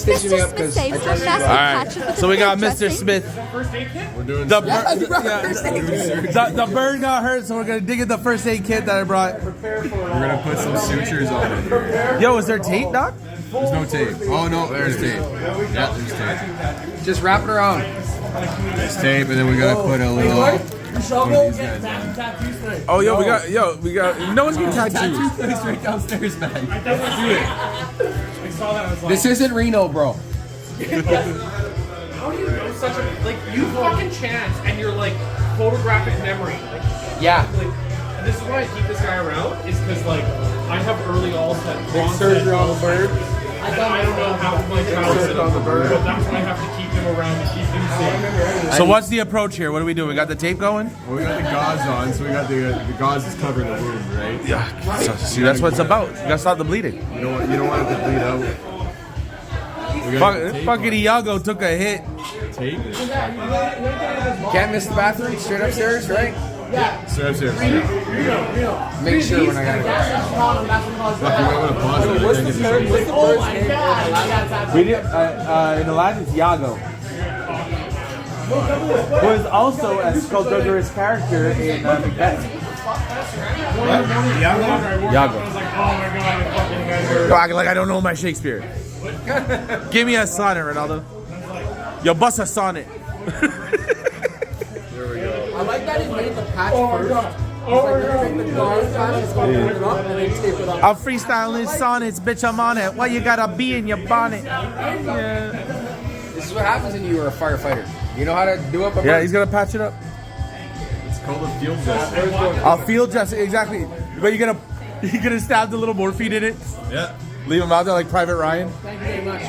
Mr. Smith, Alright, so we got Mr. Smith. We're doing The bird got hurt, so we're gonna dig in the first aid kit that I brought. We're gonna put some sutures on it. Yo, is there tape, Doc? There's no tape. Oh no, there's tape. Yeah, there's tape. just wrap it around. There's tape, and then we gotta put a little. Oh, yo, we got. No one's getting tattoos. It's right downstairs, man. This isn't Reno, bro. How do you know such a you fucking chance and your photographic memory? Yeah. And this is why I keep this guy around is because I have early onset. Big surgery on the bird. I don't know half of my childhood on the bird. but that's why I have to keep him around to keep him safe. So what's the approach here? What do we do? We got the tape going? Well, we got the gauze on, so we got the gauze is covering the wound, right? Yeah. So, see, that's what it's about. You gotta stop the bleeding. You don't want it to bleed out. We got the tape Fucking on. Iago took a hit. Tape. Can't miss the bathroom. Straight upstairs, right? Straight upstairs. Make sure when I got Look, you might want to pause it. What's the first name? We did in Aladdin, it's Iago. Who is also a skullduggerous character in Macbeth. Iago. Yo, I like I don't know my Shakespeare. Give me a sonnet, Ronaldo. Yo, bust a sonnet. I like that he made the patch first. I'm freestyling sonnets, bitch. I'm on it. Why you gotta be in your bonnet? Yeah. This is what happens when you are a firefighter. You know how to do up a Yeah, he's gonna patch it up. It's called a field vest. I'll field dress it, exactly. But you're gonna stab the little morphine in it. Yeah. Leave him out there like Private Ryan. Thank you very much.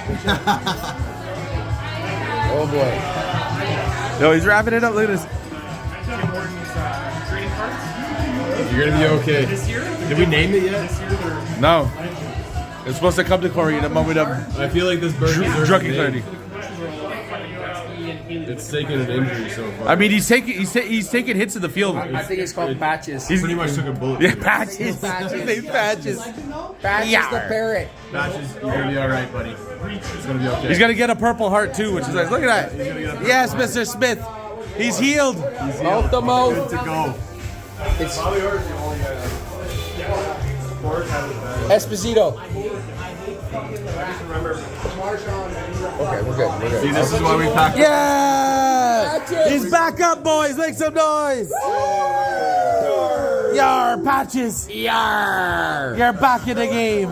Oh boy. Yo, he's wrapping it up. Look at this. You're gonna be okay. Did we name it yet? No. It's supposed to come to Corey in a moment of I feel like this bird deserves drunken a clarity. name. It's taken an injury so far. I mean, he's taking hits in the field. I think it's called Patches. He pretty much took a bullet. Yeah, patches. Patches. His name's Patches. Patches Yeah. the Parrot. Patches, you're gonna be all right, buddy. It's gonna be okay. He's gonna get a Purple Heart too, which is like, look at that. Yes, Mr. Smith. He's healed. Mouth to mouth. Good to go. It's Esposito. Okay, we're good. See, this is why we packed. Yeah! He's back up, boys. Make some noise. Yar, Patches. Yar. You're back in the game.